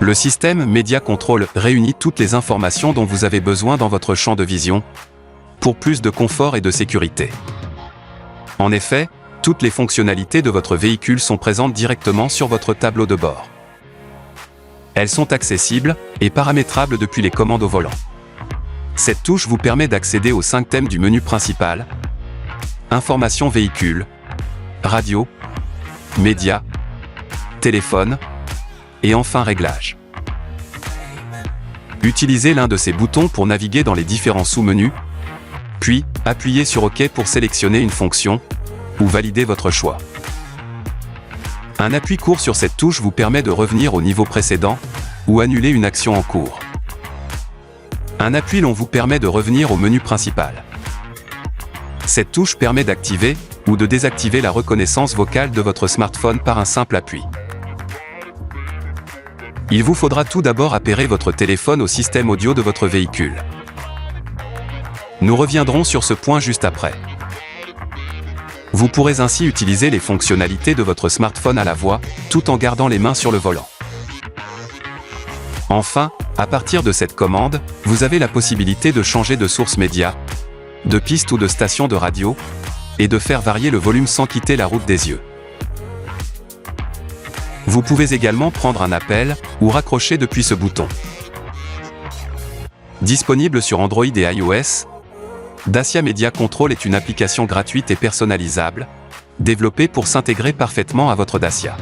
Le système Media Control réunit toutes les informations dont vous avez besoin dans votre champ de vision, pour plus de confort et de sécurité. En effet, toutes les fonctionnalités de votre véhicule sont présentes directement sur votre tableau de bord. Elles sont accessibles et paramétrables depuis les commandes au volant. Cette touche vous permet d'accéder aux 5 thèmes du menu principal: Information véhicule, radio, médias, téléphone, et enfin Réglages. Utilisez l'un de ces boutons pour naviguer dans les différents sous-menus, puis appuyez sur OK pour sélectionner une fonction ou valider votre choix. Un appui court sur cette touche vous permet de revenir au niveau précédent ou annuler une action en cours. Un appui long vous permet de revenir au menu principal. Cette touche permet d'activer ou de désactiver la reconnaissance vocale de votre smartphone par un simple appui. Il vous faudra tout d'abord appairer votre téléphone au système audio de votre véhicule. Nous reviendrons sur ce point juste après. Vous pourrez ainsi utiliser les fonctionnalités de votre smartphone à la voix, tout en gardant les mains sur le volant. Enfin, à partir de cette commande, vous avez la possibilité de changer de source média, de piste ou de station de radio, et de faire varier le volume sans quitter la route des yeux. Vous pouvez également prendre un appel ou raccrocher depuis ce bouton. Disponible sur Android et iOS, Dacia Media Control est une application gratuite et personnalisable, développée pour s'intégrer parfaitement à votre Dacia.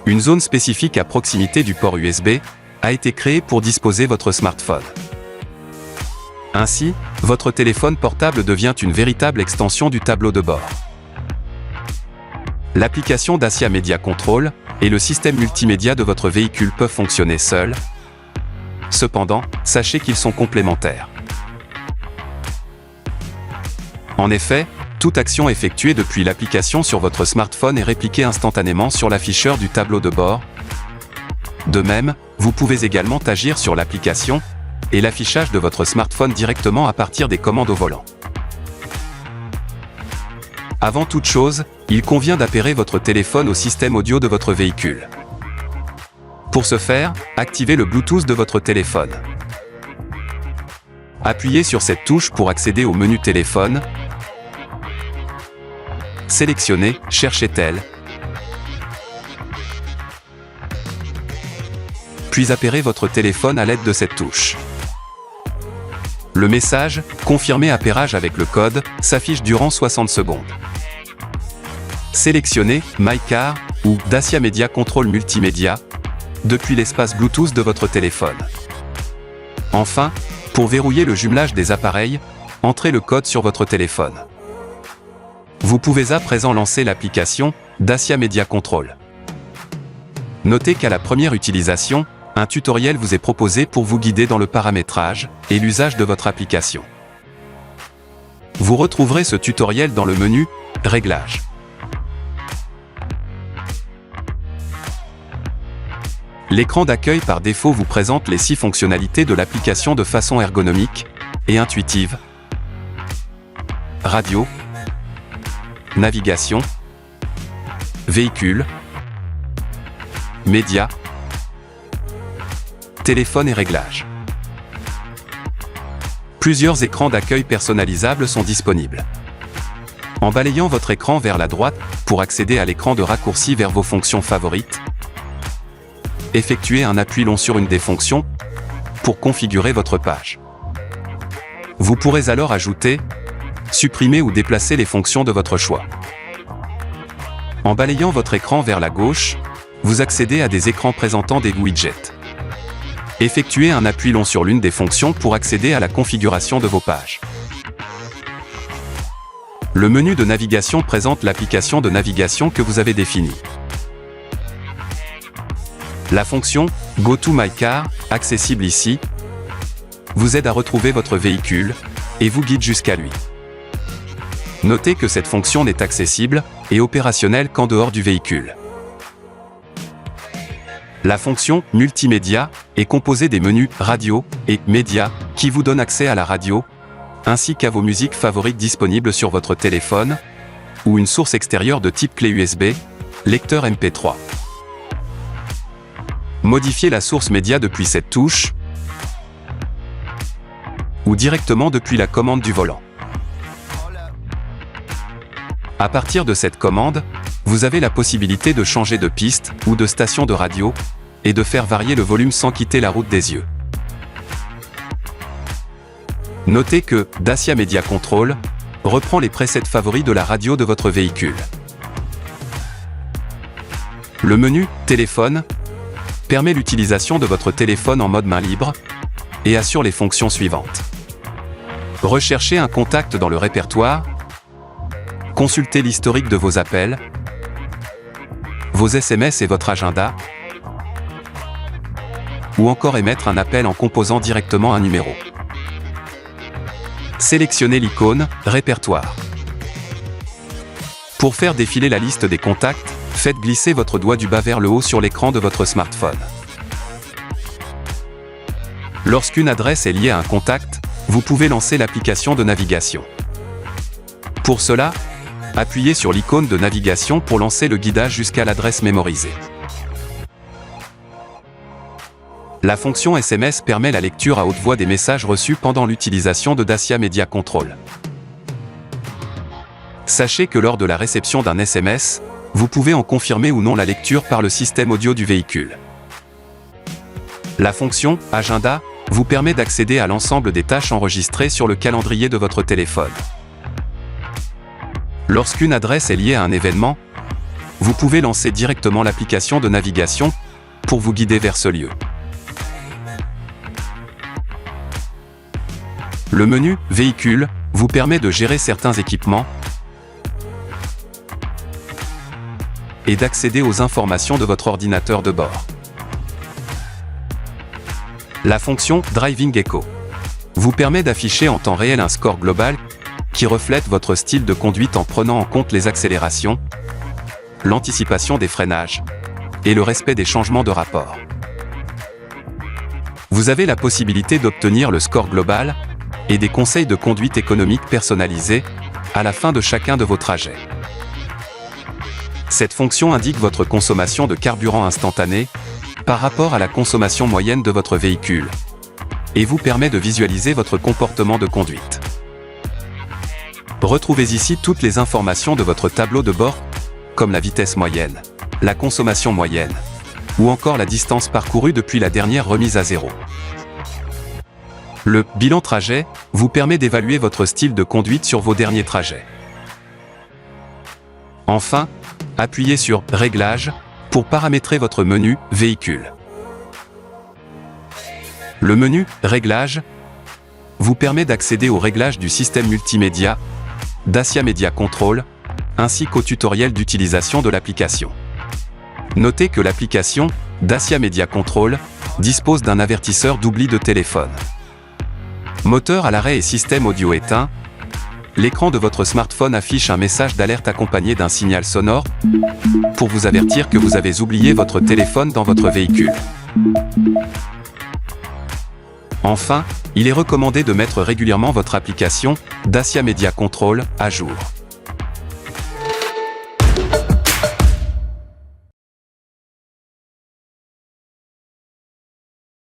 Une zone spécifique à proximité du port USB a été créée pour disposer votre smartphone. Ainsi, votre téléphone portable devient une véritable extension du tableau de bord. L'application Dacia Media Control et le système multimédia de votre véhicule peuvent fonctionner seuls. Cependant, sachez qu'ils sont complémentaires. En effet, toute action effectuée depuis l'application sur votre smartphone est répliquée instantanément sur l'afficheur du tableau de bord. De même, vous pouvez également agir sur l'application et l'affichage de votre smartphone directement à partir des commandes au volant. Avant toute chose, il convient d'appairer votre téléphone au système audio de votre véhicule. Pour ce faire, activez le Bluetooth de votre téléphone. Appuyez sur cette touche pour accéder au menu téléphone. Sélectionnez « Cherchez tel ». Puis appairez votre téléphone à l'aide de cette touche. Le message « Confirmer appairage avec le code » s'affiche durant 60 secondes. Sélectionnez « My Car » ou « Dacia Media Control Multimédia » depuis l'espace Bluetooth de votre téléphone. Enfin, pour verrouiller le jumelage des appareils, entrez le code sur votre téléphone. Vous pouvez à présent lancer l'application Dacia Media Control. Notez qu'à la première utilisation, un tutoriel vous est proposé pour vous guider dans le paramétrage et l'usage de votre application. Vous retrouverez ce tutoriel dans le menu Réglages. L'écran d'accueil par défaut vous présente les 6 fonctionnalités de l'application de façon ergonomique et intuitive. Radio, navigation, véhicule, médias, téléphone et réglages. Plusieurs écrans d'accueil personnalisables sont disponibles. En balayant votre écran vers la droite pour accéder à l'écran de raccourci vers vos fonctions favorites, effectuez un appui long sur une des fonctions pour configurer votre page. Vous pourrez alors ajouter, supprimer ou déplacer les fonctions de votre choix. En balayant votre écran vers la gauche, vous accédez à des écrans présentant des widgets. Effectuez un appui long sur l'une des fonctions pour accéder à la configuration de vos pages. Le menu de navigation présente l'application de navigation que vous avez définie. La fonction « Go to my car », accessible ici, vous aide à retrouver votre véhicule et vous guide jusqu'à lui. Notez que cette fonction n'est accessible et opérationnelle qu'en dehors du véhicule. La fonction « Multimédia » est composée des menus « Radio » et « Médias » qui vous donnent accès à la radio, ainsi qu'à vos musiques favorites disponibles sur votre téléphone, ou une source extérieure de type clé USB, lecteur MP3. Modifiez la source média depuis cette touche ou directement depuis la commande du volant. À partir de cette commande, vous avez la possibilité de changer de piste ou de station de radio et de faire varier le volume sans quitter la route des yeux. Notez que Dacia Media Control reprend les presets favoris de la radio de votre véhicule. Le menu « Téléphone » permet l'utilisation de votre téléphone en mode main libre et assure les fonctions suivantes. Recherchez un contact dans le répertoire, consulter l'historique de vos appels, vos SMS et votre agenda, ou encore émettre un appel en composant directement un numéro. Sélectionnez l'icône « Répertoire ». Pour faire défiler la liste des contacts, faites glisser votre doigt du bas vers le haut sur l'écran de votre smartphone. Lorsqu'une adresse est liée à un contact, vous pouvez lancer l'application de navigation. Pour cela, appuyez sur l'icône de navigation pour lancer le guidage jusqu'à l'adresse mémorisée. La fonction SMS permet la lecture à haute voix des messages reçus pendant l'utilisation de Dacia Media Control. Sachez que lors de la réception d'un SMS, vous pouvez en confirmer ou non la lecture par le système audio du véhicule. La fonction « Agenda » vous permet d'accéder à l'ensemble des tâches enregistrées sur le calendrier de votre téléphone. Lorsqu'une adresse est liée à un événement, vous pouvez lancer directement l'application de navigation pour vous guider vers ce lieu. Le menu « Véhicule » vous permet de gérer certains équipements et d'accéder aux informations de votre ordinateur de bord. La fonction Driving Echo vous permet d'afficher en temps réel un score global qui reflète votre style de conduite en prenant en compte les accélérations, l'anticipation des freinages et le respect des changements de rapport. Vous avez la possibilité d'obtenir le score global et des conseils de conduite économique personnalisés à la fin de chacun de vos trajets. Cette fonction indique votre consommation de carburant instantanée par rapport à la consommation moyenne de votre véhicule et vous permet de visualiser votre comportement de conduite. Retrouvez ici toutes les informations de votre tableau de bord, comme la vitesse moyenne, la consommation moyenne, ou encore la distance parcourue depuis la dernière remise à zéro. Le « Bilan trajet » vous permet d'évaluer votre style de conduite sur vos derniers trajets. Enfin, appuyez sur « Réglages » pour paramétrer votre menu « Véhicule ». Le menu « Réglages » vous permet d'accéder aux réglages du système multimédia Dacia Media Control, ainsi qu'au tutoriel d'utilisation de l'application. Notez que l'application Dacia Media Control dispose d'un avertisseur d'oubli de téléphone. Moteur à l'arrêt et système audio éteint, l'écran de votre smartphone affiche un message d'alerte accompagné d'un signal sonore pour vous avertir que vous avez oublié votre téléphone dans votre véhicule. Enfin, il est recommandé de mettre régulièrement votre application Dacia Media Control à jour.